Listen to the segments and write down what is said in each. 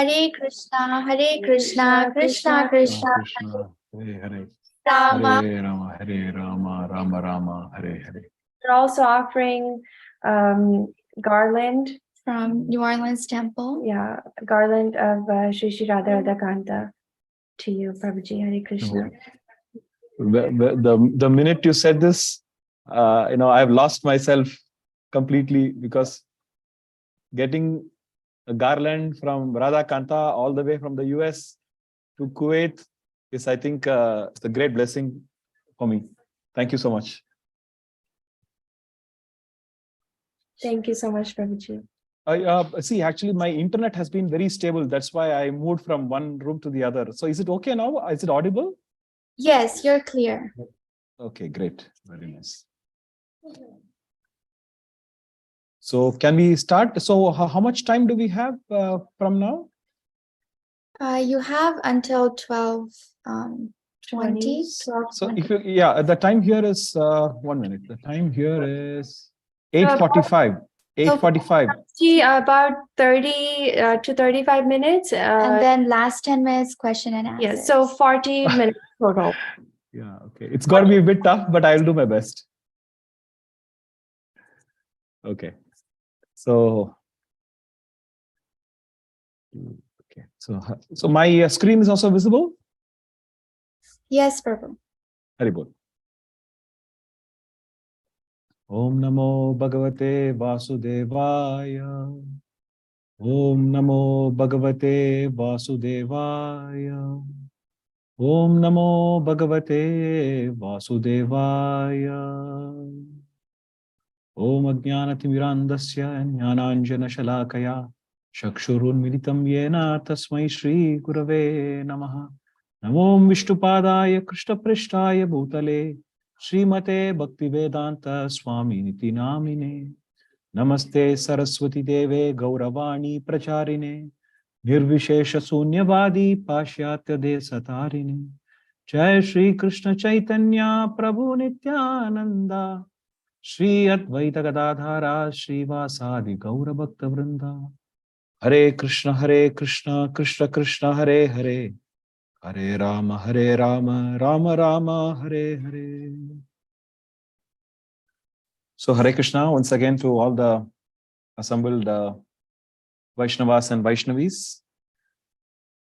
Hare Krishna, Krishna Krishna, Krishna, Hare Hare, Rama. Hare Rama, Hare Rama, Rama Rama, Hare Hare. We're also offering garland From New Orleans Temple. Yeah, a garland of Shri Shri Radha Radha Kanta to you, Prabhuji. Hare Krishna. The minute you said this, I've lost myself completely, because getting a garland from Radha Kanta all the way from the US to Kuwait is, I think, it's a great blessing for me. Thank you so much. Thank you so much, Prabhuji. See, actually, my internet has been very stable. That's why I moved from one room to the other. So is it okay now? Is it audible? Yes, you're clear. Okay, great. Very nice. So can we start? So how much time do we have from now? You have until 12:20. So if you, the time here is 1 minute. The time here is 8:45. 8:45. About 30 to 35 minutes. And then last 10 minutes question and answer. Yeah, so 40 minutes total. Yeah, okay. It's got to be a bit tough, but I'll do my best. Okay. So, okay. So my screen is also visible? Yes, Prabhu. Haribol. Om Namo Bhagavate Vasudevaya. Om Namo Bhagavate Vasudevaya. Om Namo Bhagavate Vasudevaya. Om Ajnanatimirandasya Jnananjana Shalakaya Chakshurunmilitam Yena Tasmai Shri Gurave Namaha. Namo Vishnupadaya Krishna Prishtaya Bhutale Srimate Bhaktivedanta Swami Niti Namine. Namaste Saraswati Deve Gauravani Pracharine Nirvishesha Sunyavadi Pashyatya Desatarine. Jai Shri Krishna Chaitanya Prabhu Nityananda Shri Advaita Gadadhara Shri Vasadi Gaura Bhakta Vrinda. Hare Krishna, Krishna Krishna, Hare Hare. Hare Rama, Rama Rama, Hare Hare. So Hare Krishna once again to all the assembled Vaishnavas and Vaishnavis.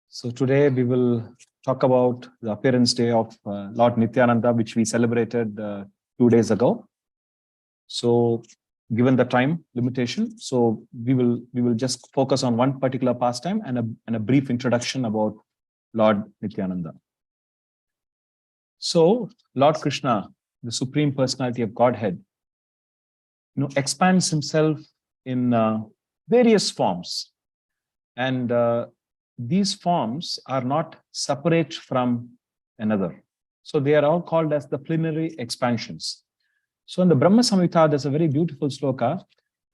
So today we will talk about the appearance day of Lord Nityananda, which we celebrated 2 days ago. So given the time limitation, so we will just focus on one particular pastime and a brief introduction about Lord Nityananda. So Lord Krishna, the Supreme Personality of Godhead, expands himself in various forms, and these forms are not separate from another. So they are all called as the plenary expansions. So in the Brahma Samhita, there's a very beautiful sloka.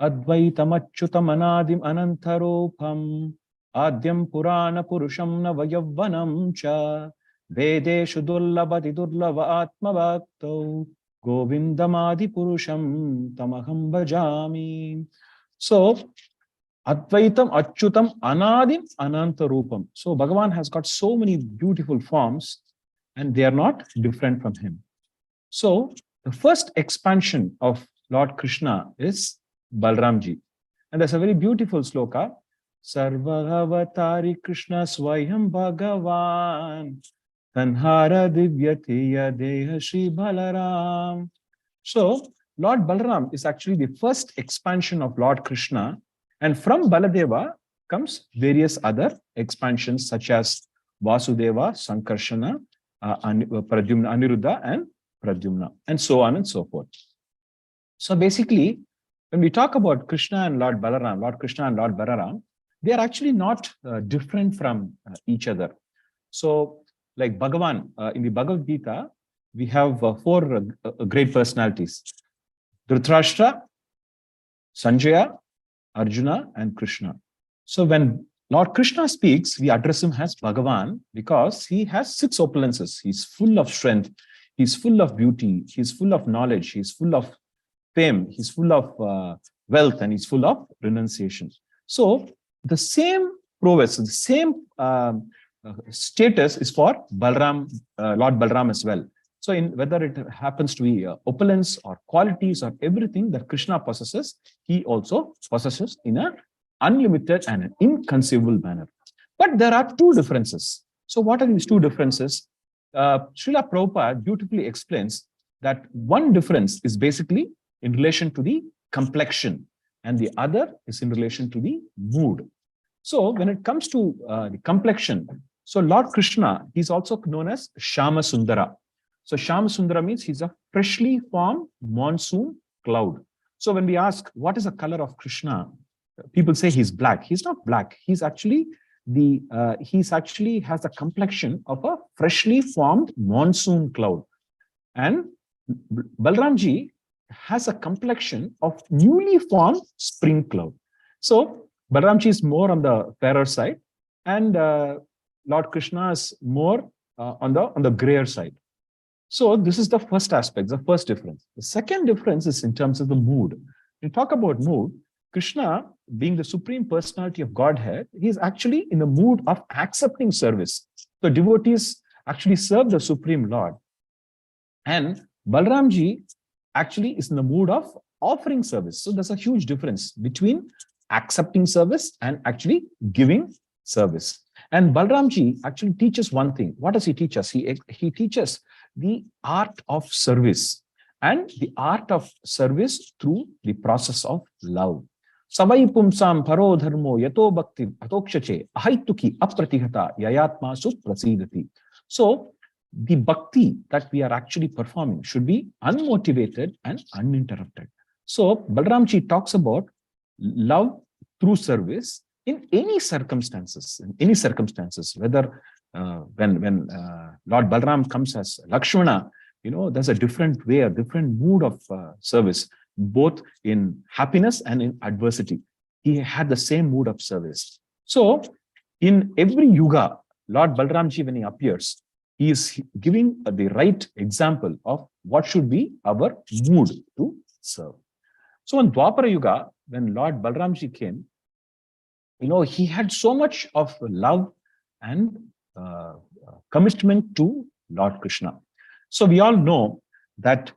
Advaitam achyutam anadim anantarupam adyam purana purusham navayavvanam cha vedeshu durlabhati durlava atma bhakto govindamadi purusham tamaham bhajami. So Advaitam achyutam anadim anantarupam. So Bhagavan has got so many beautiful forms and they are not different from him. So the first expansion of Lord Krishna is Balramji. And there's a very beautiful sloka. Sarvahavatari Krishna Swayam Bhagavan Tanhara Divyatiya Deha Shri Balaram. So Lord Balaram is actually the first expansion of Lord Krishna. And from Baladeva comes various other expansions such as Vasudeva, Sankarshana, Pradyumna, Aniruddha, and Pradyumna, and so on and so forth. So basically, when we talk about Krishna and Lord Balaram, Lord Krishna and Lord Balaram, they are actually not different from each other. So like Bhagavan, in the Bhagavad Gita, we have 4 great personalities. Dhritarashtra, Sanjaya, Arjuna, and Krishna. So when Lord Krishna speaks, we address him as Bhagavan because he has 6 opulences. He's full of strength. He's full of beauty. He's full of knowledge. He's full of fame. He's full of wealth, and he's full of renunciation. So the same prowess. The same status is for Balram, Lord Balram as well. So in whether it happens to be opulence or qualities or everything that Krishna possesses, he also possesses in an unlimited and an inconceivable manner. But there are two differences. So what are these two differences? Srila Prabhupada beautifully explains that one difference is basically in relation to the complexion, and the other is in relation to the mood. So when it comes to the complexion, so Lord Krishna, he's also known as Shama Sundara. So Shama Sundara means he's a freshly formed monsoon cloud. So when we ask what is the color of Krishna, people say he's black. He's not black. He's actually has the complexion of a freshly formed monsoon cloud. And Balramji has a complexion of newly formed spring cloud. So Balramji is more on the fairer side, and Lord Krishna is more on the grayer side. So this is the first aspect, the first difference. The second difference is in terms of the mood. When you talk about mood, Krishna, being the Supreme Personality of Godhead, he is actually in the mood of accepting service. So devotees actually serve the Supreme Lord. And Balramji actually is in the mood of offering service. So there's a huge difference between accepting service and actually giving service. And Balramji actually teaches one thing. What does he teach us? He teaches the art of service, and the art of service through the process of love. Savai pumsam paro dharmo yato bhakti atokshache ahaituki apratihata yayatmasu prasidati. So the bhakti that we are actually performing should be unmotivated and uninterrupted. So Balramji talks about love through service in any circumstances, whether when Lord Balram comes as Lakshmana, there's a different way, a different mood of service, both in happiness and in adversity. He had the same mood of service. So in every yuga, Lord Balramji, when he appears, he is giving the right example of what should be our mood to serve. So in Dwapara Yuga, when Lord Balramji came, he had so much of love and commitment to Lord Krishna. So we all know that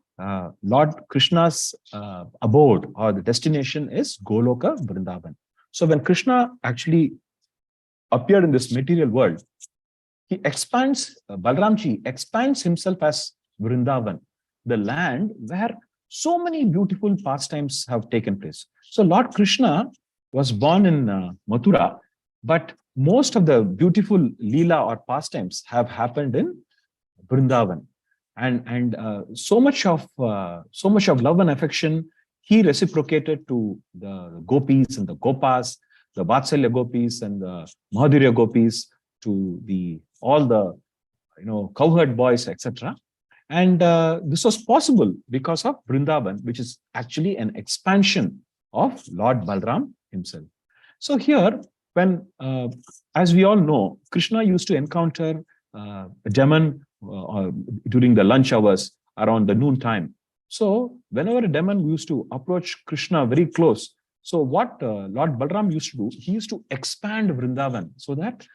Lord Krishna's abode or the destination is Goloka Vrindavan. So when Krishna actually appeared in this material world, Balramji expands himself as Vrindavan, the land where so many beautiful pastimes have taken place. So Lord Krishna was born in Mathura, but most of the beautiful Leela or pastimes have happened in Vrindavan. And so much of love and affection he reciprocated to the gopis and the gopas, the Vatsalya gopis and the Madhurya gopis, to all the cowherd boys, etc. And this was possible because of Vrindavan, which is actually an expansion of Lord Balram himself. So here, when, as we all know, Krishna used to encounter a demon during the lunch hours around the noon time. So whenever a demon used to approach Krishna very close, so what Lord Balram used to do, he used to expand Vrindavan so that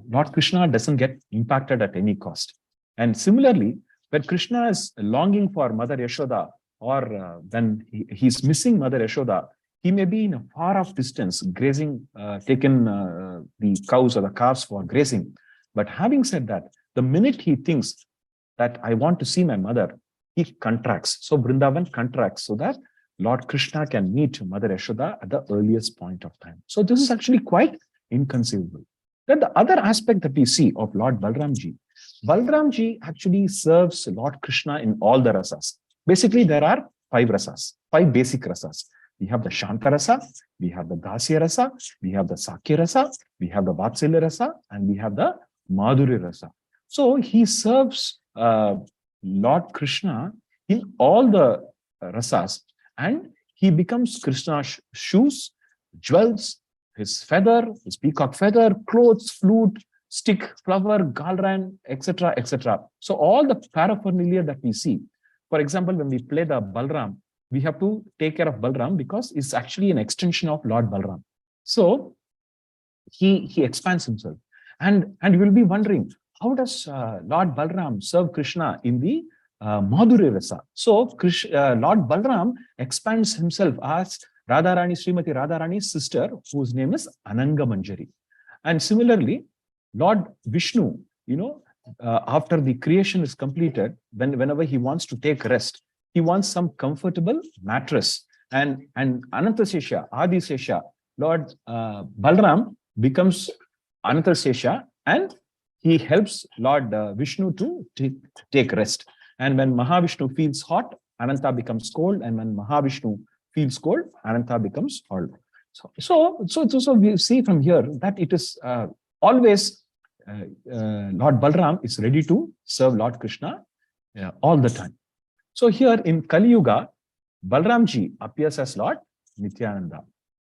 Lord Krishna doesn't get impacted at any cost. And similarly, when Krishna is longing for Mother Yashoda, or when he's missing Mother Yashoda, he may be in a far off distance, grazing, taken the cows or the calves for grazing. But having said that, the minute he thinks that I want to see my mother, he contracts. So Vrindavan contracts so that Lord Krishna can meet Mother Yashoda at the earliest point of time. So this is actually quite inconceivable. Then the other aspect that we see of Lord Balramji actually serves Lord Krishna in all the rasas. Basically, there are 5 rasas, 5 basic rasas. We have the Shanta rasa, we have the Dasya rasa, we have the Sakya rasa, we have the Vatsalya rasa, and we have the Madhurya rasa. So he serves Lord Krishna in all the rasas, and he becomes Krishna's shoes, jewels, his feather, his peacock feather, clothes, flute, stick, flower, galran, etc., etc. So all the paraphernalia that we see, for example, when we play the Balram, we have to take care of Balram because it's actually an extension of Lord Balram. So he expands himself. And you will be wondering, how does Lord Balram serve Krishna in the Madhurya Rasa? So Lord Balram expands himself as Radharani, Srimati Radharani's sister, whose name is Ananga Manjari. And similarly, Lord Vishnu, after the creation is completed, whenever he wants to take rest, he wants some comfortable mattress. And Anantasesha, Adisesha, Lord Balram becomes Anantasesha, and he helps Lord Vishnu to take rest. And when Mahavishnu feels hot, Ananta becomes cold. And when Mahavishnu feels cold, Ananta becomes hot. So we see from here that it is always Lord Balram is ready to serve Lord Krishna all the time. So here in Kali Yuga, Balramji appears as Lord Nityananda.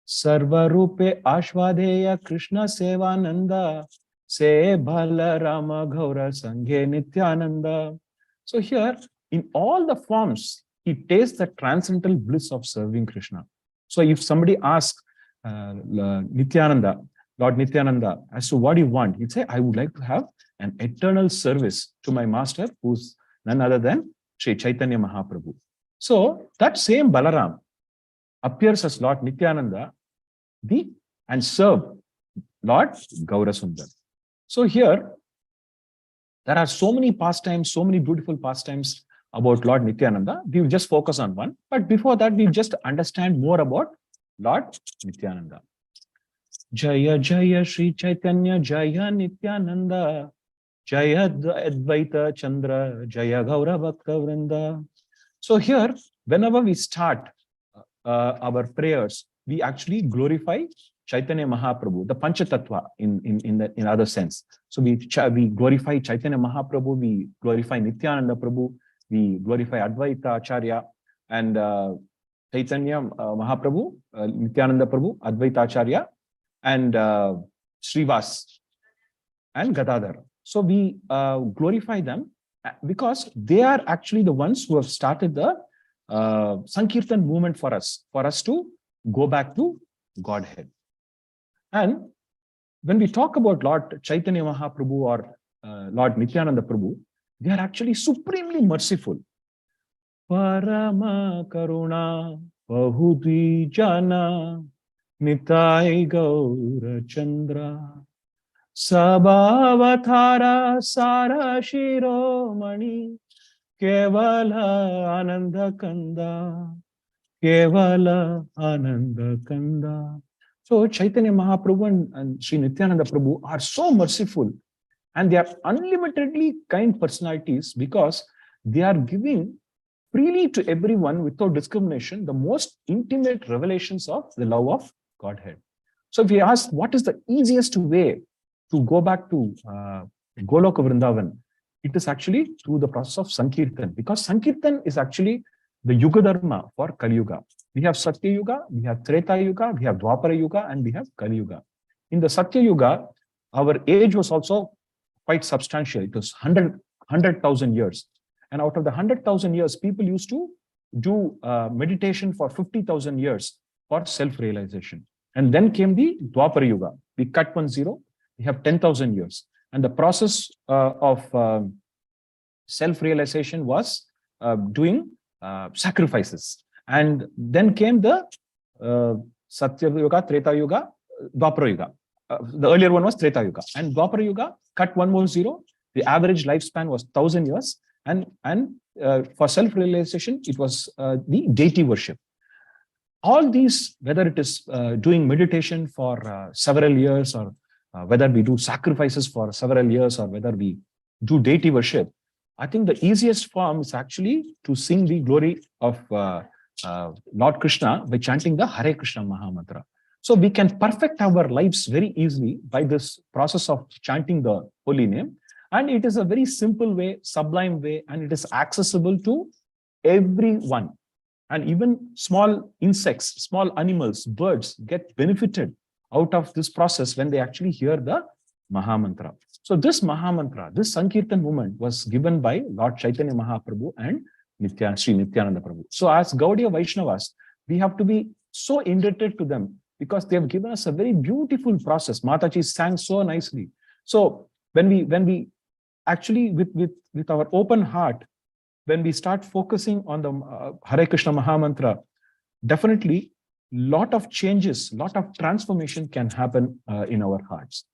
Sarva Rupe Ashvadeya Krishna Sevananda Se Balarama Gaura Sanghe Nityananda. So here, in all the forms, he tastes the transcendental bliss of serving Krishna. So if somebody asks Nityananda, Lord Nityananda, as to what you want, he'd say, I would like to have an eternal service to my master, who's none other than Sri Chaitanya Mahaprabhu. So that same Balaram appears as Lord Nityananda and serve Lord Gaurasundar. So here, there are so many pastimes, so many beautiful pastimes about Lord Nityananda. We will just focus on one. But before that, we'll just understand more about Lord Nityananda. Jaya Jaya Sri Chaitanya Jaya Nityananda Jaya Advaita Chandra Jaya Gaura Bhakta Vrinda. So here, whenever we start our prayers, we actually glorify Chaitanya Mahaprabhu, the Panchatattva in other sense. So we glorify Chaitanya Mahaprabhu, we glorify Nityananda Prabhu, we glorify Advaita Acharya, and Chaitanya Mahaprabhu, Nityananda Prabhu, Advaita Acharya, and Srivas and Gadadhar. So we glorify them because they are actually the ones who have started the Sankirtan movement for us to go back to Godhead. And when we talk about Lord Chaitanya Mahaprabhu or Lord Nityananda Prabhu, they are actually supremely merciful. Parama Karuna Bahudvi Jana Nitai Gaura Chandra Sabhavatara Sara Shiromani Kevala Ananda Kanda Kevala Ananda Kanda. So Chaitanya Mahaprabhu and Sri Nityananda Prabhu are so merciful, and they are unlimitedly kind personalities because they are giving freely to everyone without discrimination the most intimate revelations of the love of Godhead. So if we ask what is the easiest way to go back to Goloka Vrindavan, it is actually through the process of Sankirtan, because Sankirtan is actually the Yuga Dharma for Kali Yuga. We have Satya Yuga, we have Treta Yuga, we have Dwapara Yuga, and we have Kali Yuga. In the Satya Yuga, our age was also quite substantial. It was 100,000 years. And out of the 100,000 years, people used to do meditation for 50,000 years for self-realization. And then came the Dwapara Yuga. We cut 1 0, we have 10,000 years. And the process of self-realization was doing sacrifices. And then came the Satya Yuga, Treta Yuga, Dwapara Yuga. The earlier one was Treta Yuga. And Dwapara Yuga, cut 1 more 0. The average lifespan was 1,000 years. And for self-realization, it was the deity worship. All these, whether it is doing meditation for several years, or whether we do sacrifices for several years, or whether we do deity worship, I think the easiest form is actually to sing the glory of Lord Krishna by chanting the Hare Krishna Mahamantra. So we can perfect our lives very easily by this process of chanting the holy name. And it is a very simple way, sublime way, and it is accessible to everyone. And even small insects, small animals, birds get benefited out of this process when they actually hear the Mahamantra. So this Mahamantra, this Sankirtan movement was given by Lord Chaitanya Mahaprabhu and Sri Nityananda Prabhu. So as Gaudiya Vaishnavas, we have to be so indebted to them, because they have given us a very beautiful process. Mataji sang so nicely. So when we actually with our open heart, when we start focusing on the Hare Krishna Mahamantra, definitely lot of changes, lot of transformation can happen in our hearts.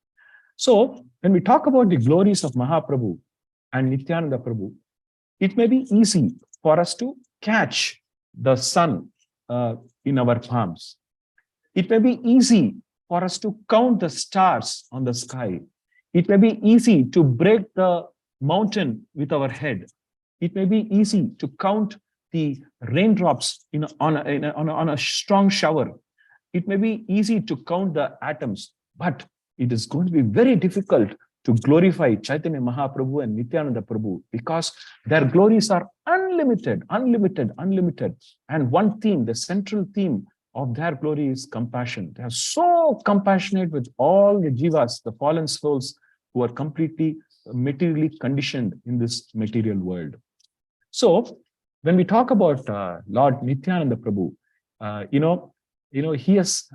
So when we talk about the glories of Mahaprabhu and Nityananda Prabhu, it may be easy for us to catch the sun in our palms. It may be easy for us to count the stars on the sky. It may be easy to break the mountain with our head. It may be easy to count the raindrops on a strong shower. It may be easy to count the atoms, but it is going to be very difficult to glorify Chaitanya Mahaprabhu and Nityananda Prabhu, because their glories are unlimited, unlimited, unlimited. And one theme, the central theme of their glory is compassion. They are so compassionate with all the jivas, the fallen souls who are completely materially conditioned in this material world. So when we talk about Lord Nityananda Prabhu, he has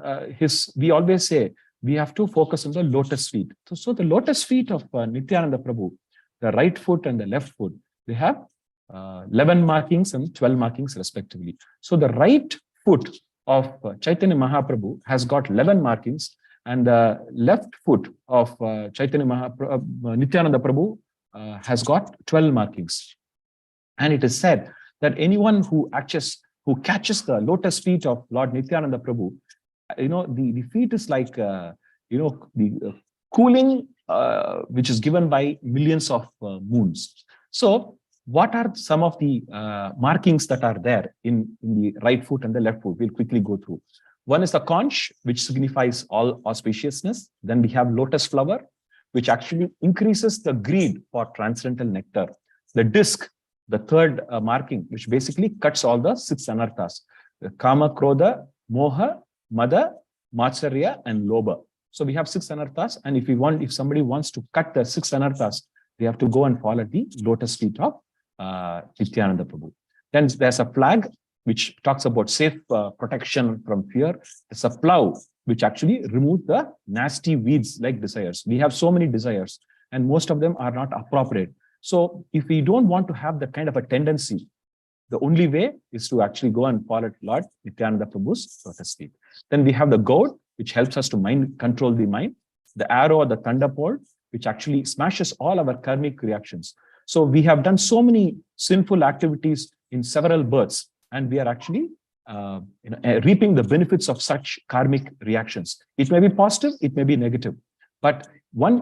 we always say, we have to focus on the lotus feet. So the lotus feet of Nityananda Prabhu, the right foot and the left foot, they have 11 markings and 12 markings respectively. So the right foot of Chaitanya Mahaprabhu has got 11 markings, and the left foot of Nityananda Prabhu has got 12 markings. And it is said that anyone who catches the lotus feet of Lord Nityananda Prabhu, the feet is like, the cooling, which is given by millions of moons. So what are some of the markings that are there in the right foot and the left foot? We'll quickly go through. One is the conch, which signifies all auspiciousness. Then we have lotus flower, which actually increases the greed for transcendental nectar. The disc, the third marking, which basically cuts all the 6 anarthas: the Kama, Krodha, Moha, Mada, Matsarya, and Lobha. So we have 6 anarthas, and if somebody wants to cut the 6 anarthas, they have to go and fall at the lotus feet of Nityananda Prabhu. Then there's a flag which talks about safe protection from fear. There's a plow which actually removes the nasty weeds like desires. We have so many desires, and most of them are not appropriate. So if we don't want to have that kind of a tendency, the only way is to actually go and fall at Lord Nityananda Prabhu's lotus feet. Then we have the goad, which helps us to control the mind. The arrow or the thunderbolt, which actually smashes all our karmic reactions. So we have done so many sinful activities in several births, and we are actually reaping the benefits of such karmic reactions. It may be positive, it may be negative. But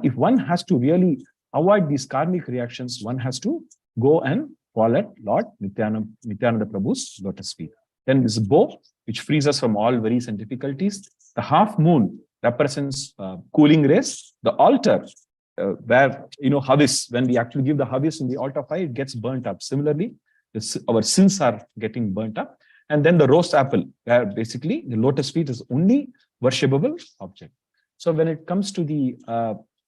if one has to really avoid these karmic reactions, one has to go and fall at Lord Nityananda Prabhu's lotus feet. Then this bow, which frees us from all worries and difficulties. The half moon represents cooling rays. The altar, where havis, when we actually give the havis in the altar fire, it gets burnt up. Similarly, our sins are getting burnt up. And then the roast apple, where basically the lotus feet is only worshipable object. So when it comes to the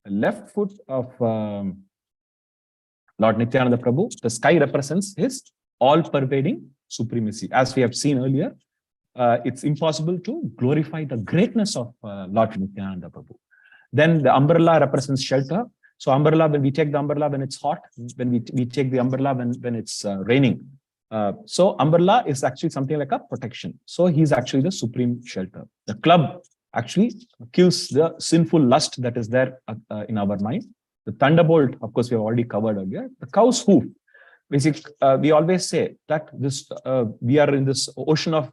left foot of Lord Nityananda Prabhu, the sky represents his all-pervading supremacy. As we have seen earlier, it's impossible to glorify the greatness of Lord Nityananda Prabhu. Then the umbrella represents shelter. So umbrella, when we take the umbrella when it's hot, when we take the umbrella when it's raining. So umbrella is actually something like a protection. So he's actually the supreme shelter. The club actually kills the sinful lust that is there in our mind. The thunderbolt, of course, we have already covered earlier. The cow's hoof. Basically, we always say that we are in this ocean of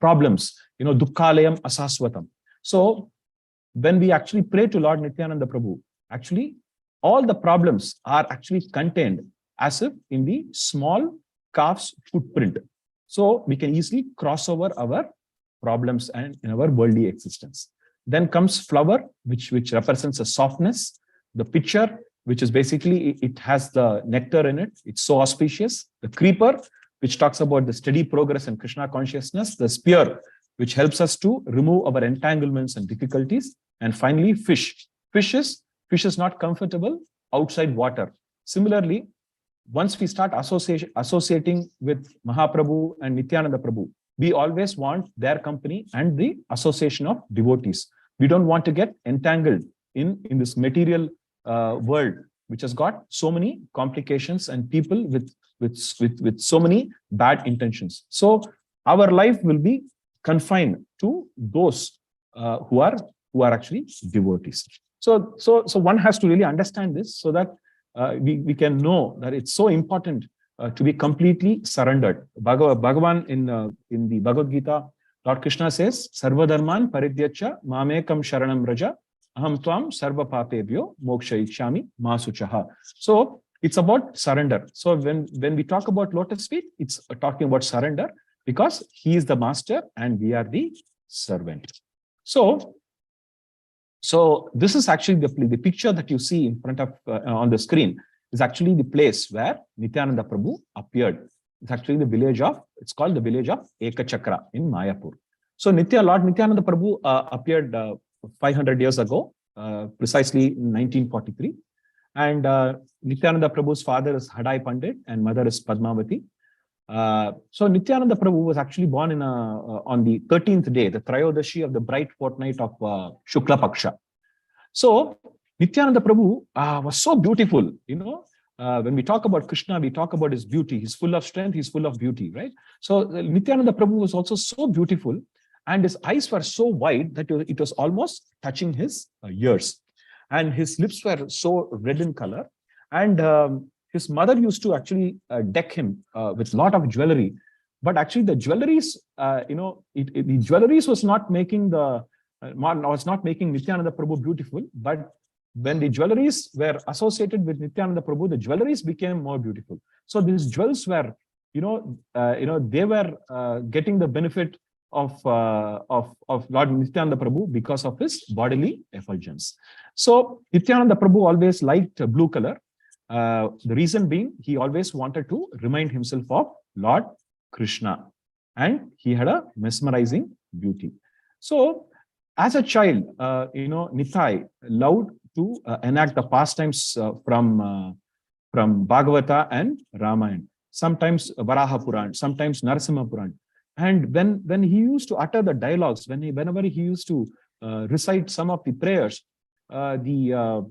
problems, dukkhalayam asaswatam. So when we actually pray to Lord Nityananda Prabhu, actually all the problems are actually contained as if in the small calf's footprint. So we can easily cross over our problems and in our worldly existence. Then comes flower, which represents a softness. The pitcher, which is basically, it has the nectar in it. It's so auspicious. The creeper, which talks about the steady progress in Krishna consciousness. The spear, which helps us to remove our entanglements and difficulties. And finally, fish. Fish is not comfortable outside water. Similarly, once we start associating with Mahaprabhu and Nityananda Prabhu, we always want their company and the association of devotees. We don't want to get entangled in this material world, which has got so many complications and people with so many bad intentions. So our life will be confined to those who are actually devotees. So one has to really understand this so that we can know that it's so important to be completely surrendered. Bhagavan in the Bhagavad Gita, Lord Krishna says, Sarva Dharman Paridyacha Mamekam Sharanam Raja Aham Tvam Sarva Papebhyo Mokshayichyami Masuchaha. So it's about surrender. So when we talk about lotus feet, it's talking about surrender because he is the master and we are the servant. So this is actually the picture that you see in front of on the screen is actually the place where Nityananda Prabhu appeared. It's actually the village of, it's called the village of Ekachakra in Mayapur. So Lord Nityananda Prabhu appeared 500 years ago, precisely in 1943. And Nityananda Prabhu's father is Hadai Pandit and mother is Padmavati. So Nityananda Prabhu was actually born on the 13th day, the Trayodasi of the bright fortnight of Shukla Paksha. So Nityananda Prabhu was so beautiful, when we talk about Krishna, we talk about his beauty. He's full of strength, he's full of beauty, right? So Nityananda Prabhu was also so beautiful and his eyes were so wide that it was almost touching his ears. And his lips were so red in color. And his mother used to actually deck him with a lot of jewelry. But actually the jewelries, the jewelries was not making Nityananda Prabhu beautiful, but when the jewelries were associated with Nityananda Prabhu, the jewelries became more beautiful. So these jewels were, they were getting the benefit of Lord Nityananda Prabhu because of his bodily effulgence. So Nityananda Prabhu always liked blue color. The reason being, he always wanted to remind himself of Lord Krishna, and he had a mesmerizing beauty. So as a child, Nitai loved to enact the pastimes from Bhagavata and Ramayana, sometimes Varaha Puran, sometimes Narasimha Puran. And when he used to utter the dialogues, whenever he used to recite some of the prayers, the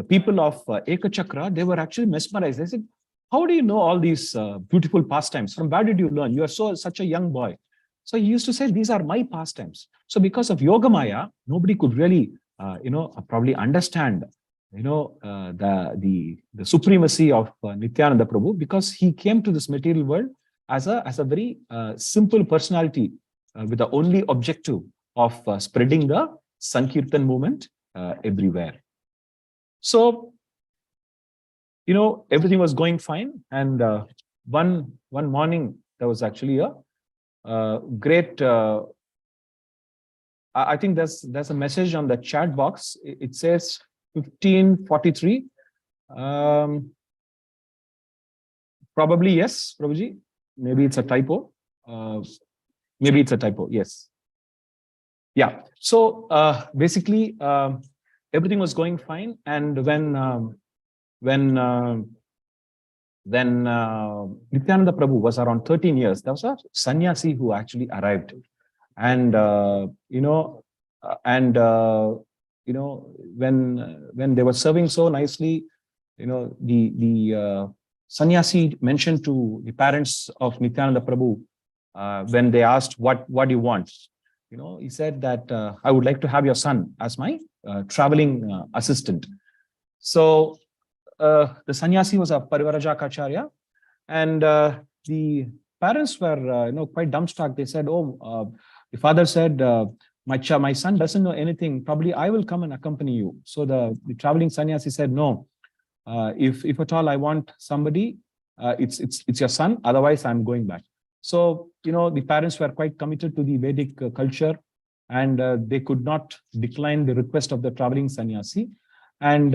people of Ekachakra, they were actually mesmerized. They said, how do you know all these beautiful pastimes? From where did you learn? You are such a young boy. So he used to say, these are my pastimes. So because of Yogamaya, nobody could really, probably understand, the supremacy of Nityananda Prabhu, because he came to this material world as a very simple personality with the only objective of spreading the Sankirtan movement everywhere. So, everything was going fine. And one morning, there was actually a great, I think there's a message on the chat box. It says 1543. Probably yes, Prabhuji. Maybe it's a typo. Yes. Yeah. So basically, everything was going fine. And when Nityananda Prabhu was around 13 years, there was a sannyasi who actually arrived. And when they were serving so nicely, the sannyasi mentioned to the parents of Nityananda Prabhu when they asked, what do you want? He said that I would like to have your son as my traveling assistant. So the sannyasi was a Parivarajakacharya, and the parents were quite dumbstruck. They said, the father said, my son doesn't know anything. Probably I will come and accompany you. So the traveling sannyasi said, no, if at all I want somebody, it's your son. Otherwise, I'm going back. So, the parents were quite committed to the Vedic culture, and they could not decline the request of the traveling sannyasi. And,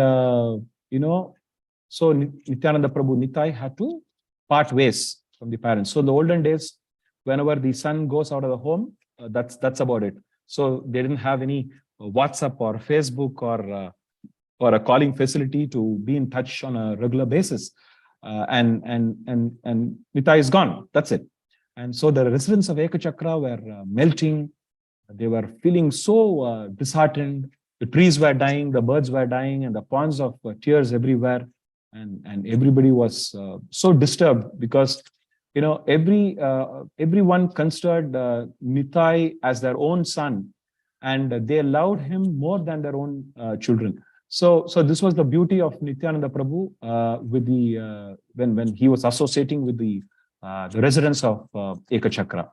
so Nityananda Prabhu Nitai had to part ways from the parents. So in the olden days, whenever the son goes out of the home, that's about it. So they didn't have any WhatsApp or Facebook or a calling facility to be in touch on a regular basis. and Nitai is gone. That's it. And so the residents of Ekachakra were melting. They were feeling so disheartened. The trees were dying, the birds were dying, and the ponds of tears everywhere. And everybody was so disturbed because, everyone considered Nitai as their own son, and they loved him more than their own children. So this was the beauty of Nityananda Prabhu with the when he was associating with the residents of Ekachakra.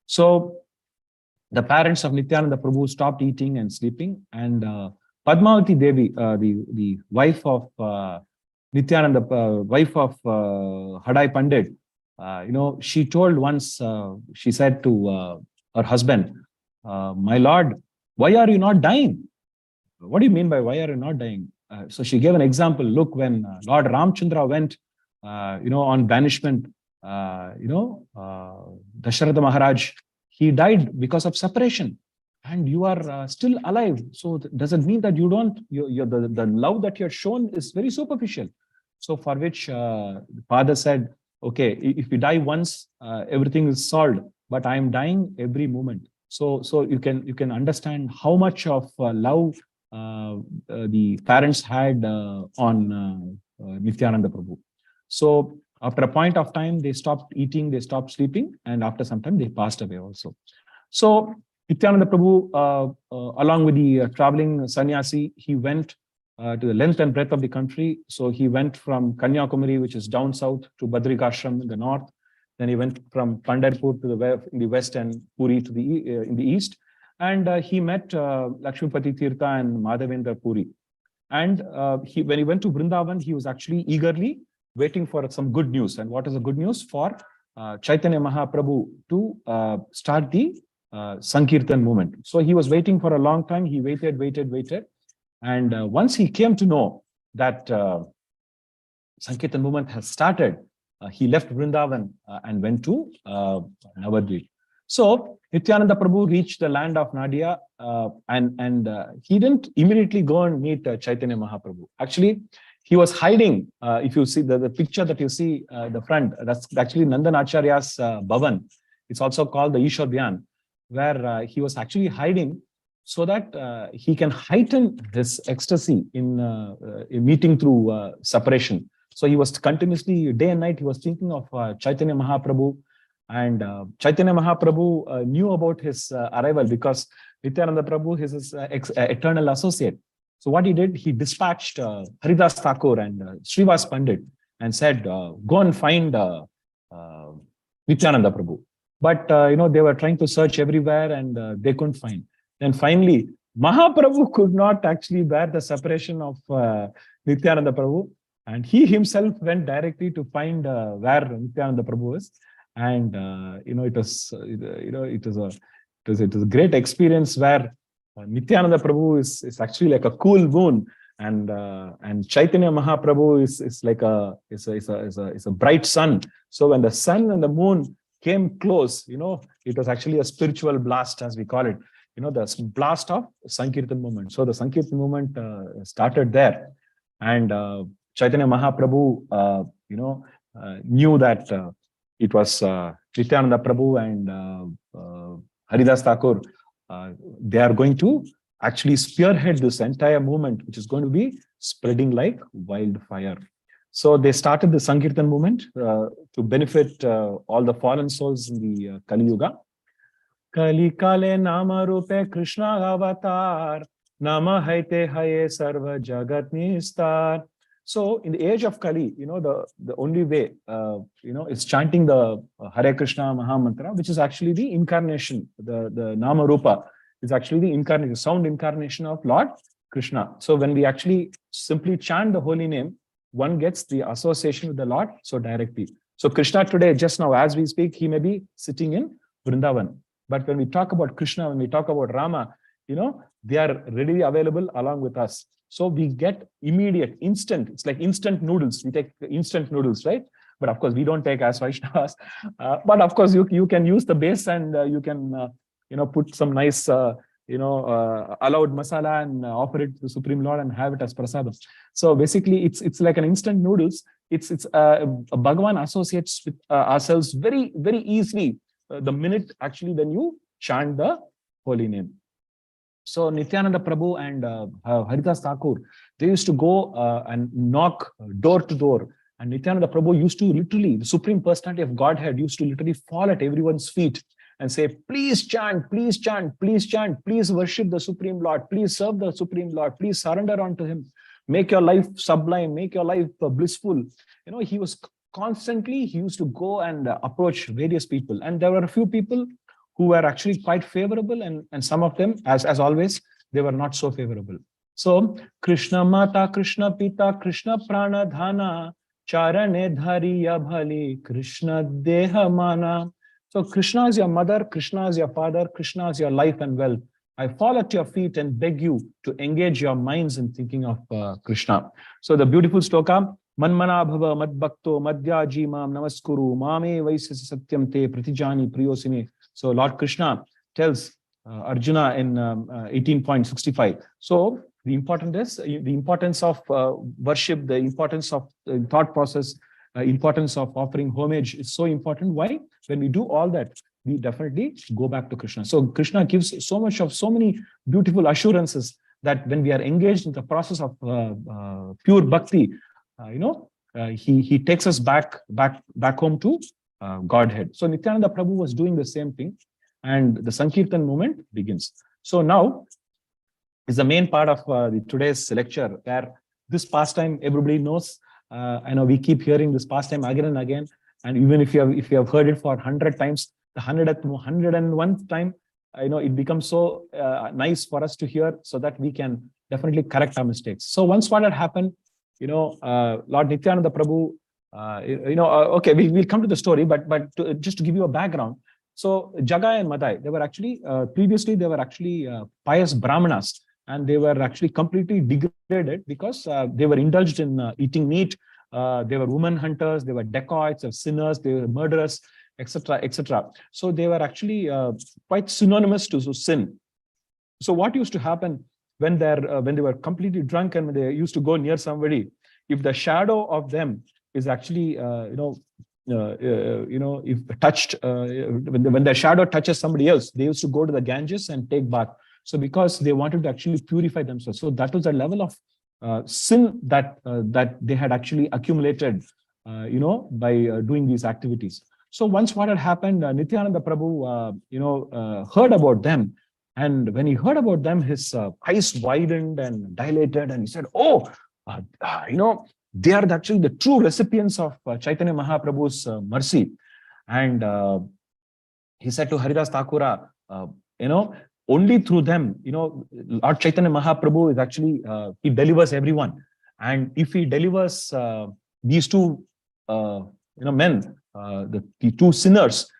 So the parents of Nityananda Prabhu stopped eating and sleeping, and Padmavati Devi, the wife of Nityananda, wife of Hadai Pandit, she told once, she said to her husband, "My lord, why are you not dying?" "What do you mean by why are you not dying?" So she gave an example. Look, when Lord Ramchandra went, on banishment, Dasharatha Maharaj, he died because of separation, and you are still alive. So does it mean that you don't, the love that you're shown is very superficial? So for which the father said, okay, if you die once, everything is solved, but I am dying every moment. So you can understand how much of love the parents had on Nityananda Prabhu. So after a point of time, they stopped eating, they stopped sleeping, and after some time, they passed away also. So Nityananda Prabhu, along with the traveling sannyasi, he went to the length and breadth of the country. So he went from Kanyakumari, which is down south, to Badrikashram in the north. Then he went from Pandharpur to in the west and Puri to in the east. And he met Lakshmipati Tirtha and Madhavendra Puri. And when he went to Vrindavan, he was actually eagerly waiting for some good news. And what is the good news? For Chaitanya Mahaprabhu to start the Sankirtan movement. So he was waiting for a long time. He waited. And once he came to know that Sankirtan movement has started, he left Vrindavan and went to Navadvip. So Nityananda Prabhu reached the land of Nadia, and he didn't immediately go and meet Chaitanya Mahaprabhu. Actually, he was hiding. If you see the picture that you see the front, that's actually Nandan Acharya's Bhavan. It's also called the Ishwar Dhyan, where he was actually hiding so that he can heighten his ecstasy in meeting through separation. So he was continuously, day and night, he was thinking of Chaitanya Mahaprabhu. And Chaitanya Mahaprabhu knew about his arrival because Nityananda Prabhu is his eternal associate. So what he did, he dispatched Haridas Thakur and Srivas Pandit and said, go and find Nityananda Prabhu. But, they were trying to search everywhere and they couldn't find. Then finally, Mahaprabhu could not actually bear the separation of Nityananda Prabhu. And he himself went directly to find where Nityananda Prabhu is. And, it was a great experience where Nityananda Prabhu is actually like a cool moon, and Chaitanya Mahaprabhu is like a bright sun. So when the sun and the moon came close, it was actually a spiritual blast, as we call it. The blast of Sankirtan movement. So the Sankirtan movement started there, and Chaitanya Mahaprabhu, knew that it was Nityananda Prabhu and Haridas Thakur. They are going to actually spearhead this entire movement, which is going to be spreading like wildfire. So they started the Sankirtan movement to benefit all the fallen souls in the Kali Yuga. Kali Kale Nama Rupe Krishna Avatar Nama Haite Haye Sarva Jagat Nistar. So in the age of Kali, the only way, is chanting the Hare Krishna Maha Mantra, which is actually the incarnation. The Nama Rupa is actually the incarnation, sound incarnation of Lord Krishna. So when we actually simply chant the holy name, one gets the association with the Lord so directly. So Krishna today, just now as we speak, he may be sitting in Vrindavan. But when we talk about Krishna, when we talk about Rama, they are readily available along with us. So we get immediate, instant. It's like instant noodles. We take instant noodles, right? But of course, we don't take as Vaishnavas. But of course, you can use the base and you can, put some nice, allowed masala and offer it to the Supreme Lord and have it as prasadam. So basically, it's like an instant noodles. It's Bhagavan associates with ourselves very, very easily the minute actually when you chant the holy name. So Nityananda Prabhu and Haridas Thakur, they used to go and knock door to door. And Nityananda Prabhu used to literally, the Supreme Personality of Godhead used to literally fall at everyone's feet and say, please chant, please chant, please chant, please worship the Supreme Lord, please serve the Supreme Lord, please surrender unto him, make your life sublime, make your life blissful. He was constantly, he used to go and approach various people. And there were a few people who were actually quite favorable, and some of them, as always, they were not so favorable. So, Krishna Mata, Krishna Pita, Krishna Prana Dhana, Charane Dhariya Bhali, Krishna Deha Mana. So Krishna is your mother, Krishna is your father, Krishna is your life and wealth. I fall at your feet and beg you to engage your minds in thinking of Krishna. So the beautiful sloka, Manmana Bhava Madbhakto Madhyaji Mam Namaskuru Mame Vaisasi Satyam Te Pratijani Priyosine. So Lord Krishna tells Arjuna in 18.65. So the importance of worship, the importance of thought process, importance of offering homage is so important. Why? When we do all that, we definitely go back to Krishna. So Krishna gives so many beautiful assurances that when we are engaged in the process of pure bhakti, he takes us back home to Godhead. So Nityananda Prabhu was doing the same thing, and the Sankirtan movement begins. So now is the main part of today's lecture, where this pastime everybody knows. I know we keep hearing this pastime again and again, and even if you have heard it for 100 times, the 101th time, it becomes so nice for us to hear, so that we can definitely correct our mistakes. So once what had happened, Lord Nityananda Prabhu, okay, we'll come to the story, but just to give you a background. So Jagai and Madai, they were actually previously pious brahmanas, and they were actually completely degraded because they were indulged in eating meat. They were woman hunters, they were dacoits, they were sinners, they were murderers, etc., etc. So they were actually quite synonymous to sin. So what used to happen when they were completely drunk and when they used to go near somebody, if the shadow of them is actually if touched, when their shadow touches somebody else, they used to go to the Ganges and take bath. So because they wanted to actually purify themselves. So that was a level of sin that they had actually accumulated, by doing these activities. So once what had happened, Nityananda Prabhu, heard about them. And when he heard about them, his eyes widened and dilated, and he said, they are actually the true recipients of Chaitanya Mahaprabhu's mercy. And he said to Haridas Thakura, only through them, Lord Chaitanya Mahaprabhu is actually, he delivers everyone. And if he delivers these two, men, the two sinners,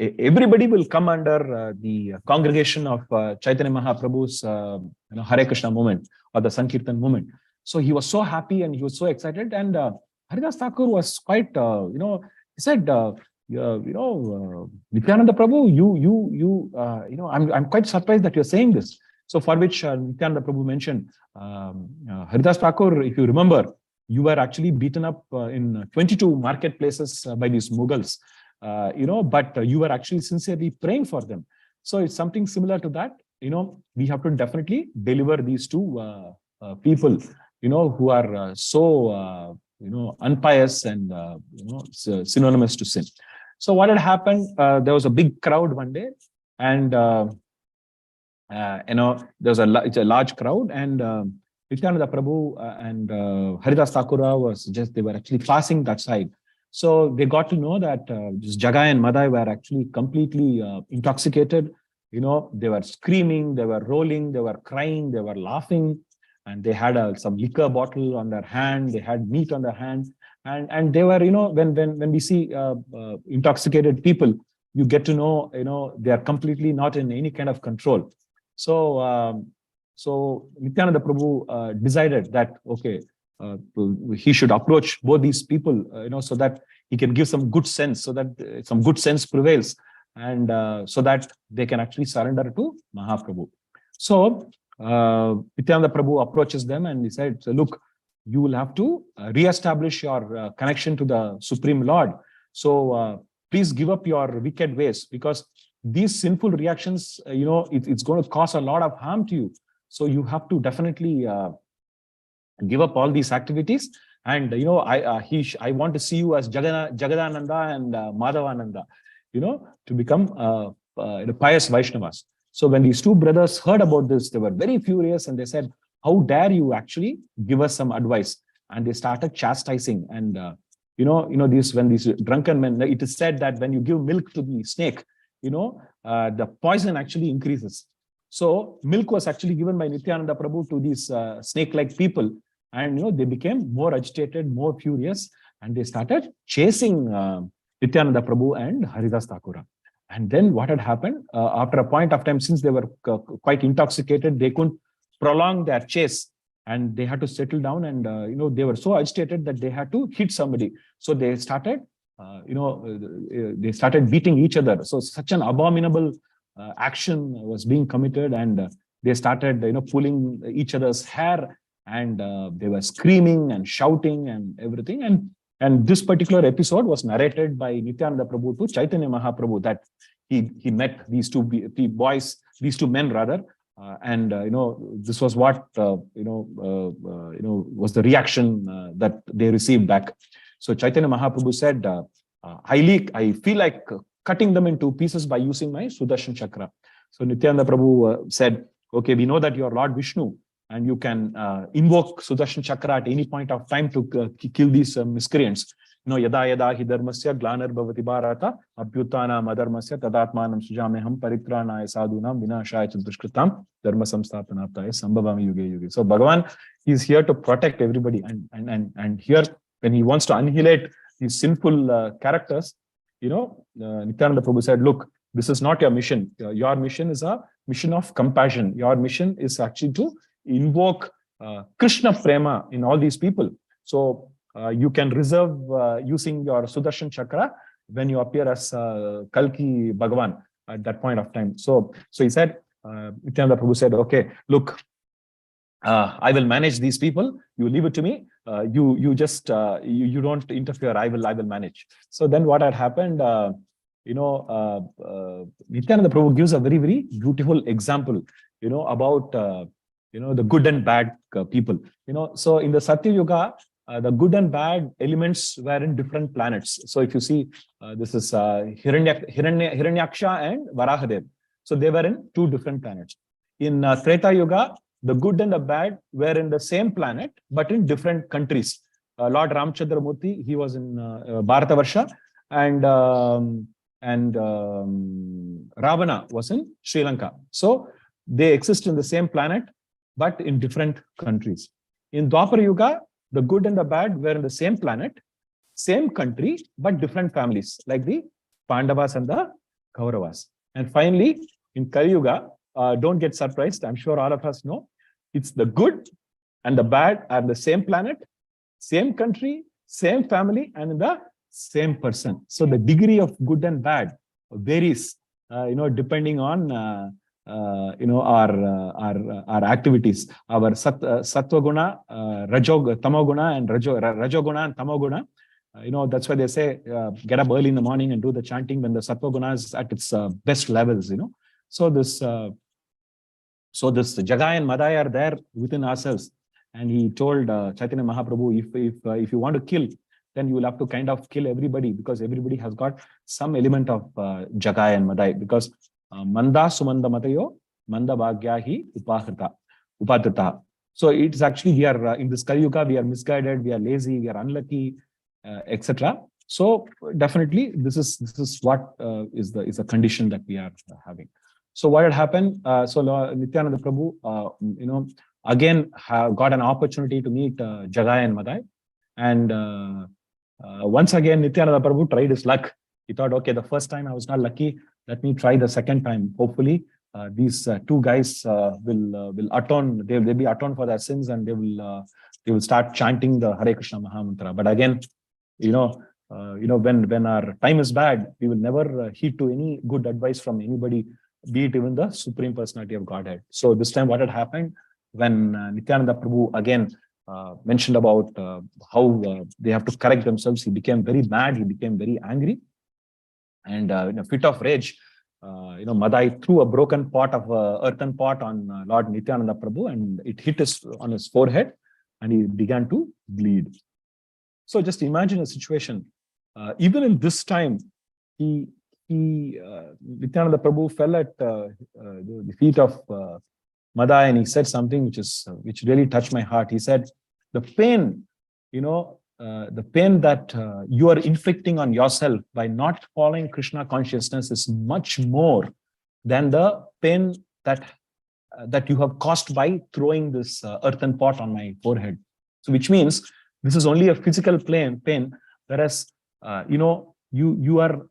everybody will come under the congregation of Chaitanya Mahaprabhu's, Hare Krishna movement or the Sankirtan movement. So he was so happy and he was so excited. And Haridas Thakur was quite, he said, Nityananda Prabhu, I'm quite surprised that you're saying this. So for which Nityananda Prabhu mentioned, Haridas Thakur, if you remember, you were actually beaten up in 22 marketplaces by these Mughals, but you were actually sincerely praying for them. So it's something similar to that. We have to definitely deliver these two people, who are so, unpious and, synonymous to sin. So what had happened, there was a big crowd one day, and, it's a large crowd, and Nityananda Prabhu and Haridas Thakura they were actually passing that side. So they got to know that this Jagai and Madai were actually completely intoxicated. They were screaming, they were rolling, they were crying, they were laughing, and they had some liquor bottle on their hand, they had meat on their hand, and they were, when we see intoxicated people, you get to know, they are completely not in any kind of control. So Nityananda Prabhu decided that, okay, he should approach both these people, so that he can give some good sense, so that some good sense prevails. and so that they can actually surrender to Mahaprabhu. So Nityananda Prabhu approaches them and he said, so look, you will have to re-establish your connection to the Supreme Lord. So please give up your wicked ways, because these sinful reactions, it's going to cause a lot of harm to you. So you have to definitely give up all these activities. And I want to see you as Jagadananda and Madhavananda, to become pious Vaishnavas. So when these two brothers heard about this, they were very furious and they said, how dare you actually give us some advice? And they started chastising. And when these drunken men, it is said that when you give milk to the snake, the poison actually increases. So milk was actually given by Nityananda Prabhu to these snake-like people. And, they became more agitated, more furious, and they started chasing Nityananda Prabhu and Haridas Thakura. And then what had happened, after a point of time, since they were quite intoxicated, they couldn't prolong their chase, and they had to settle down. And, they were so agitated that they had to hit somebody. So they started, they started beating each other. So such an abominable action was being committed, and they started, pulling each other's hair, and they were screaming and shouting and everything. And this particular episode was narrated by Nityananda Prabhu to Chaitanya Mahaprabhu, that he met these two men rather, and this was what was the reaction that they received back. So Chaitanya Mahaprabhu said, I feel like cutting them into pieces by using my Sudarshan Chakra. So Nityananda Prabhu said, okay, we know that you are Lord Vishnu, and you can invoke Sudarshan Chakra at any point of time to kill these miscreants. Yada yada hi dharmasya glanar bhavati bharata abhyutana madharmasya tadatmanam sujameham paritranaya sadhunam vinashaya dushkritam dharma samsthapanaptaya sambhavami yuge yuge. So Bhagavan is here to protect everybody, and here when he wants to annihilate these sinful characters, Nityananda Prabhu said, look, this is not your mission. Your mission is a mission of compassion. Your mission is actually to invoke Krishna Prema in all these people. So you can reserve using your Sudarshan Chakra when you appear as Kalki Bhagavan at that point of time. So he said, Nityananda Prabhu said, okay, look, I will manage these people. You leave it to me. You just you don't interfere. I will manage. So then what had happened? Nityananda Prabhu gives a very, very beautiful example. About the good and bad people. So in the Satya Yuga, the good and bad elements were in different planets. So if you see, this is Hiranyaksha and Varahadev. So they were in two different planets. In Treta Yuga, the good and the bad were in the same planet, but in different countries. Lord Ramchandramurti, he was in Bharatavarsha, and Ravana was in Sri Lanka. So they exist in the same planet, but in different countries. In Dwapara Yuga, the good and the bad were in the same planet, same country, but different families, like the Pandavas and the Kauravas. And finally, in Kali Yuga, don't get surprised, I'm sure all of us know, it's the good and the bad are the same planet, same country, same family, and in the same person. So the degree of good and bad varies, depending on our activities, our Sattva-guna, Tamoguna, and Rajoguna and Tamoguna. That's why they say get up early in the morning and do the chanting when the Sattva-guna is at its best levels. So this Jagai and Madai are there within ourselves. And he told Chaitanya Mahaprabhu, if you want to kill, then you will have to kind of kill everybody, because everybody has got some element of Jagai and Madai, because Manda Sumanda Matayo, Manda Bhagyahi Upatrita. So it's actually, we are in this Kali Yuga, we are misguided, we are lazy, we are unlucky, etc. So definitely this is what is a condition that we are having. So what had happened? So Nityananda Prabhu, again got an opportunity to meet Jagai and Madai, and once again Nityananda Prabhu tried his luck. He thought, okay, the first time I was not lucky, let me try the second time. Hopefully, these two guys will atone. They'll be atoned for their sins, and they will start chanting the Hare Krishna Mahamantra. But again, when our time is bad, we will never heed to any good advice from anybody, be it even the Supreme Personality of Godhead. So this time what had happened when Nityananda Prabhu again mentioned about how they have to correct themselves, he became very mad, he became very angry. And in a fit of rage, Madai threw a broken pot of earthen pot on Lord Nityananda Prabhu, and it hit on his forehead, and he began to bleed. So just imagine a situation. Even in this time, Nityananda Prabhu fell at the feet of Madai, and he said something which really touched my heart. He said, "The pain, the pain that you are inflicting on yourself by not following Krishna consciousness is much more than the pain that you have caused by throwing this earthen pot on my forehead." So, which means this is only a physical pain, whereas you are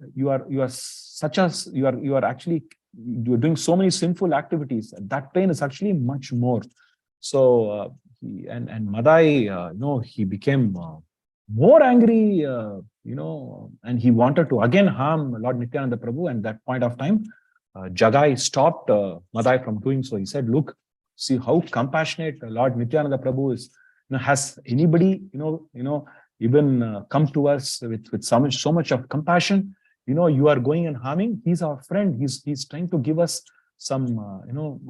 doing so many sinful activities. That pain is actually much more. So and Madai, he became more angry, and he wanted to again harm Lord Nityananda Prabhu. And that point of time, Jagai stopped Madai from doing so. He said, "Look, see how compassionate Lord Nityananda Prabhu is. Has anybody, even come to us with so much of compassion? You are going and harming. He's our friend. He's trying to give us some,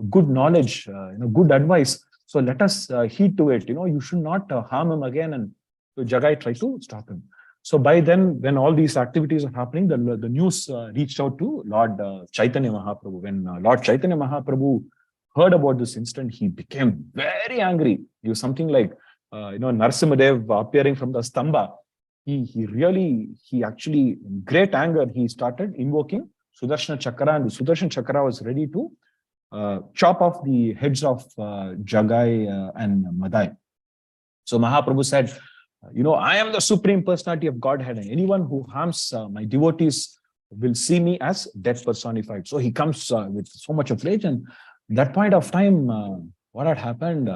good knowledge, good advice. So let us heed to it. You should not harm him again." And so Jagai tried to stop him. So by then, when all these activities are happening, the news reached out to Lord Chaitanya Mahaprabhu. When Lord Chaitanya Mahaprabhu heard about this incident, he became very angry. He was something like, Narasimhadev appearing from the Stamba. He actually, in great anger, he started invoking Sudarshana Chakra, and the Sudarshana Chakra was ready to chop off the heads of Jagai and Madai. So Mahaprabhu said, "I am the Supreme Personality of Godhead, and anyone who harms my devotees will see me as death personified." So he comes with so much of rage, and that point of time, what had happened,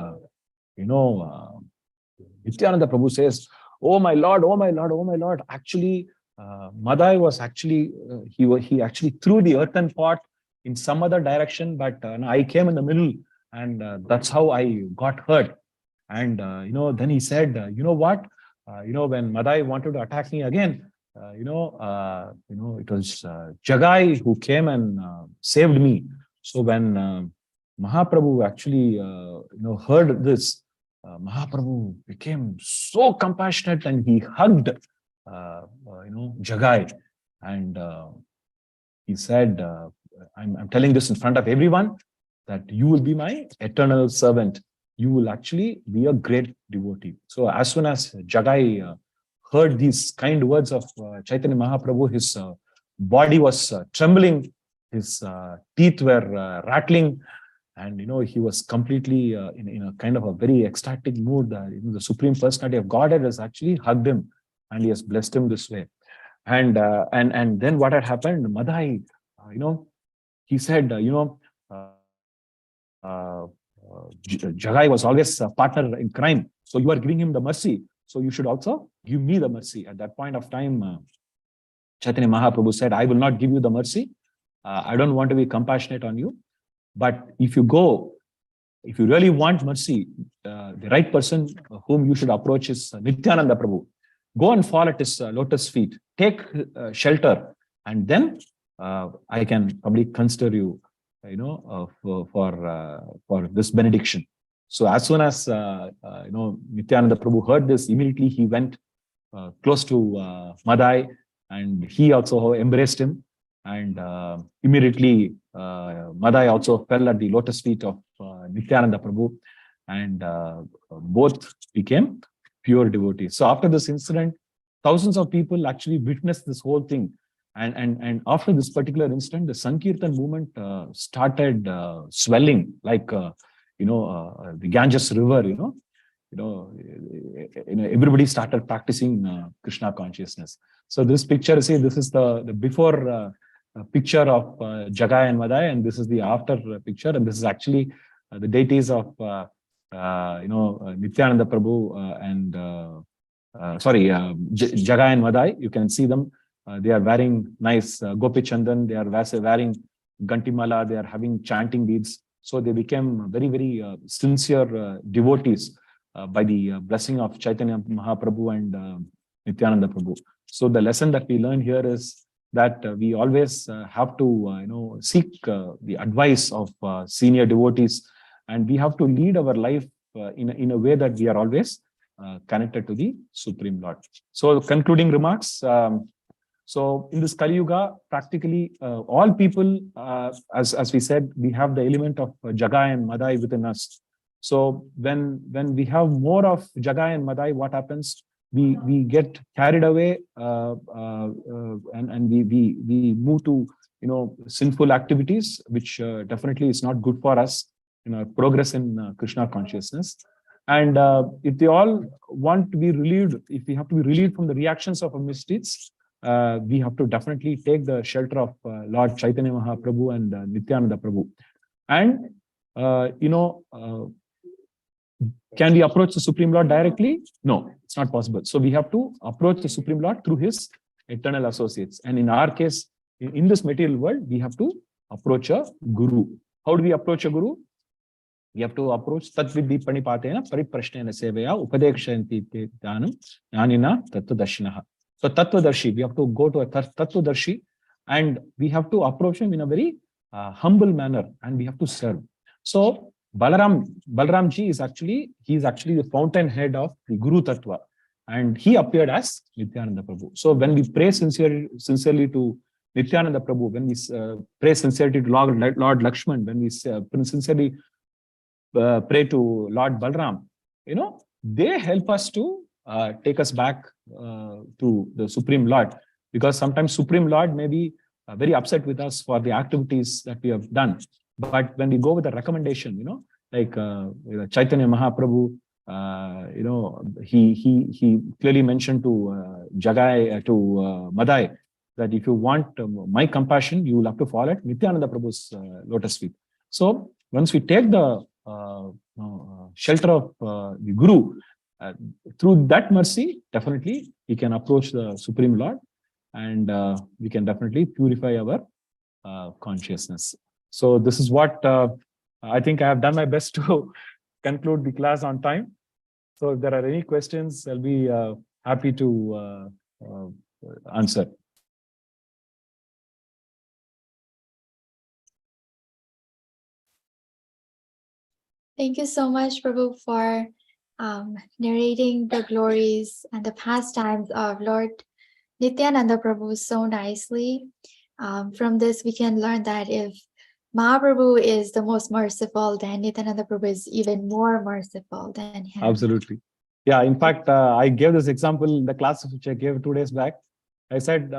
Nityananda Prabhu says, "Oh my Lord, oh my Lord, oh my Lord." Actually, Madai was actually, he actually threw the earthen pot in some other direction, but I came in the middle, and that's how I got hurt. And, then he said, "You know what? When Madai wanted to attack me again, it was Jagai who came and saved me." So when Mahaprabhu actually, heard this, Mahaprabhu became so compassionate, and he hugged, Jagai, and he said, I'm telling this in front of everyone, that you will be my eternal servant. You will actually be a great devotee. So as soon as Jagai heard these kind words of Chaitanya Mahaprabhu, his body was trembling, his teeth were rattling, and he was completely in a kind of a very ecstatic mood. The Supreme Personality of Godhead has actually hugged him, and he has blessed him this way. And then what had happened? Madai, he said, Jagai was always a partner in crime. So you are giving him the mercy. So you should also give me the mercy. At that point of time, Chaitanya Mahaprabhu said, "I will not give you the mercy. I don't want to be compassionate on you. But if you really want mercy, the right person whom you should approach is Nityananda Prabhu. Go and fall at his lotus feet. Take shelter, and then I can probably consider you, for this benediction." So as soon as Nityananda Prabhu heard this, immediately he went close to Madai, and he also embraced him. And immediately Madai also fell at the lotus feet of Nityananda Prabhu, and both became pure devotees. So after this incident, thousands of people actually witnessed this whole thing. And after this particular incident, the Sankirtan movement started swelling like the Ganges River. Everybody started practicing Krishna consciousness. So this picture, see, this is the before picture of Jagai and Madai, and this is the after picture, and this is actually the deities of Nityananda Prabhu and Jagai and Madai. You can see them. They are wearing nice Gopi Chandan. They are wearing Gantimala. They are having chanting deeds. So they became very, very sincere devotees by the blessing of Chaitanya Mahaprabhu and Nityananda Prabhu. So the lesson that we learn here is that we always have to, seek the advice of senior devotees, and we have to lead our life in a way that we are always connected to the Supreme Lord. So concluding remarks. So in this Kali Yuga, practically all people, as we said, we have the element of Jagai and Madai within us. So when we have more of Jagai and Madai, what happens? We get carried away and we move to sinful activities, which definitely is not good for us in our progress in Krishna consciousness. And if they all want to be relieved, if we have to be relieved from the reactions of our misdeeds, we have to definitely take the shelter of Lord Chaitanya Mahaprabhu and Nityananda Prabhu. And can we approach the Supreme Lord directly? No, it's not possible. So we have to approach the Supreme Lord through his eternal associates. And in our case, in this material world, we have to approach a guru. How do we approach a guru? We have to approach Tatvidhi Panipatena Pariprashnena Seveya Upadekshanti Dhanam Jnanina Tattvadarshinaha. So Tattvadarshi, we have to go to a Tattvadarshi and we have to approach him in a very humble manner, and we have to serve. So Balaramji is actually the fountainhead of the Guru Tattva, and he appeared as Nityananda Prabhu. So when we pray sincerely to Nityananda Prabhu, when we pray sincerely to Lord Lakshman, when we sincerely pray to Lord Balaram, they help us to take us back to the Supreme Lord, because sometimes Supreme Lord may be very upset with us for the activities that we have done. But when we go with a recommendation, like Chaitanya Mahaprabhu, he clearly mentioned to Jagai, to Madai, that if you want my compassion, you will have to fall at Nityananda Prabhu's lotus feet. So once we take the shelter of the Guru, through that mercy, definitely he can approach the Supreme Lord, and we can definitely purify our consciousness. So this is what I think I have done my best to conclude the class on time. So if there are any questions, I'll be happy to answer. Thank you so much, Prabhu, for narrating the glories and the pastimes of Lord Nityananda Prabhu so nicely. From this, we can learn that if Mahaprabhu is the most merciful, then Nityananda Prabhu is even more merciful than him. Absolutely. Yeah, in fact, I gave this example in the class which I gave 2 days back. I said,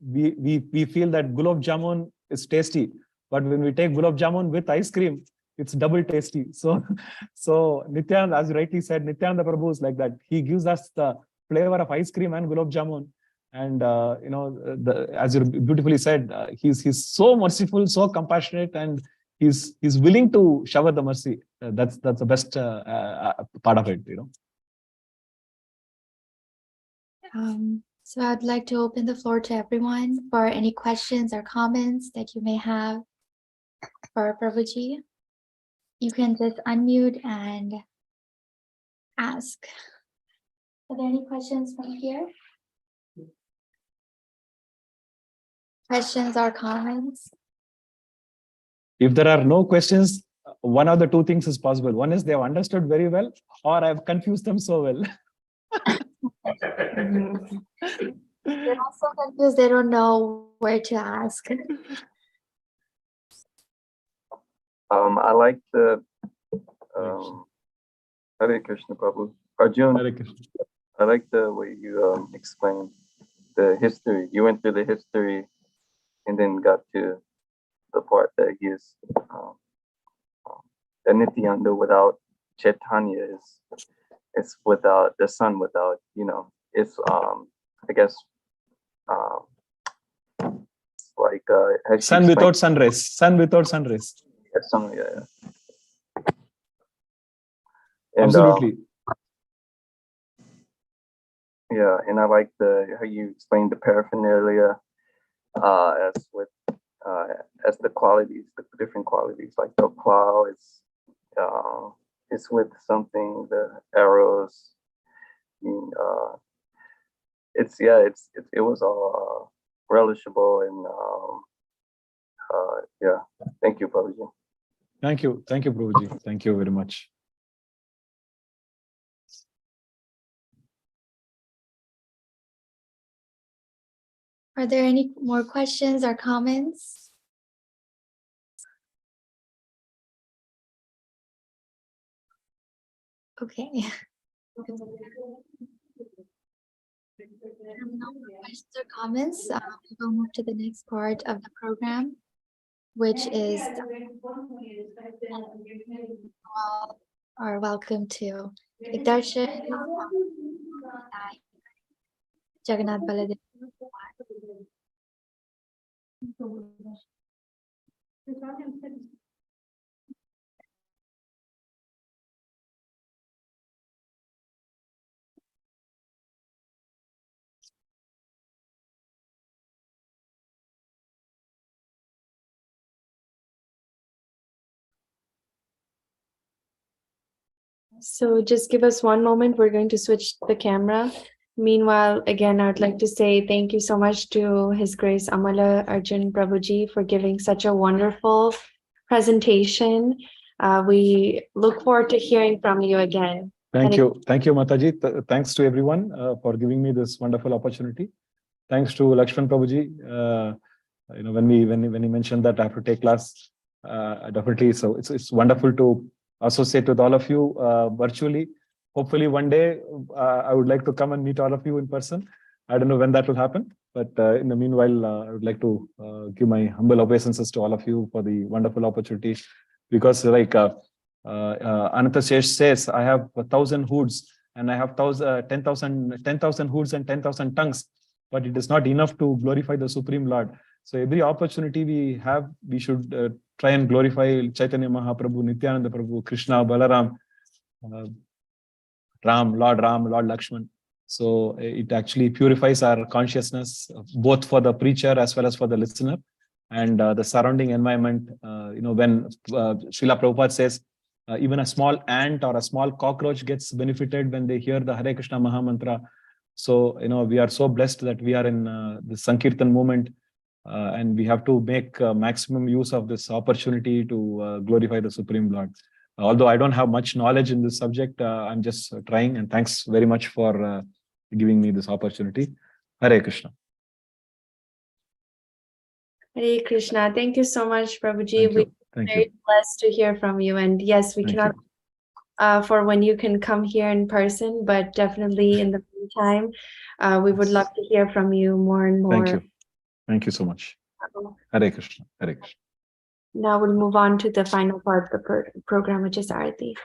we feel that gulab jamun is tasty, but when we take gulab jamun with ice cream, it's double tasty. So Nityananda, as you rightly said, Nityananda Prabhu is like that. He gives us the flavor of ice cream and gulab jamun. And as you beautifully said, he's so merciful, so compassionate, and he's willing to shower the mercy. That's the best part of it, So I'd like to open the floor to everyone for any questions or comments that you may have for Prabhuji. You can just unmute and ask. Are there any questions from here? Questions or comments? If there are no questions, one of the 2 things is possible. One is they have understood very well, or I've confused them so well. They're also confused. They don't know where to ask. I like the Hare Krishna Prabhu. Arjun, Hare Krishna. I like the way you explained the history. You went through the history and then got to the part that he is the Nityananda without Chaitanya is without the sun, without it's I guess like Sun without sunrise. Sun without sunrise. Yeah. And, absolutely. Yeah, and I like how you explained the paraphernalia as with as the qualities, the different qualities. Like the plow is with something, the arrows. I mean, it was all relishable and yeah. Thank you, Prabhuji. Thank you, Prabhuji. Thank you very much. Are there any more questions or comments? Okay. No more questions or comments. We will move to the next part of the program, which is all are welcome to take darshan Jagannath Baladev. So just give us one moment. We're going to switch the camera. Meanwhile, again, I'd like to say thank you so much to His Grace Amala Arjun Prabhuji for giving such a wonderful presentation. We look forward to hearing from you again. Thank you, Mataji. Thanks to everyone for giving me this wonderful opportunity. Thanks to Lakshman Prabhuji. When he mentioned that I have to take class, definitely. So it's wonderful to associate with all of you virtually. Hopefully one day I would like to come and meet all of you in person. I don't know when that will happen, but in the meanwhile, I would like to give my humble obeisances to all of you for the wonderful opportunity. Because like Ananta says, I have 1,000 hoods and I have 10,000 hoods and 10,000 tongues, but it is not enough to glorify the Supreme Lord. So every opportunity we have, we should try and glorify Chaitanya Mahaprabhu, Nityananda Prabhu, Krishna, Balaram, Lord Lakshman. So it actually purifies our consciousness, both for the preacher as well as for the listener, and the surrounding environment. When Srila Prabhupada says, even a small ant or a small cockroach gets benefited when they hear the Hare Krishna Maha Mantra. So, we are so blessed that we are in the Sankirtan movement, and we have to make maximum use of this opportunity to glorify the Supreme Lord. Although I don't have much knowledge in this subject, I'm just trying, and thanks very much for giving me this opportunity. Hare Krishna. Hare Krishna. Thank you so much, Prabhuji. We're very blessed to hear from you. And yes, we cannot for when you can come here in person, but definitely in the meantime, we would love to hear from you more and more. Thank you. Thank you so much. Hare Krishna. Hare Krishna. Now we'll move on to the final part of the program, which is Arati.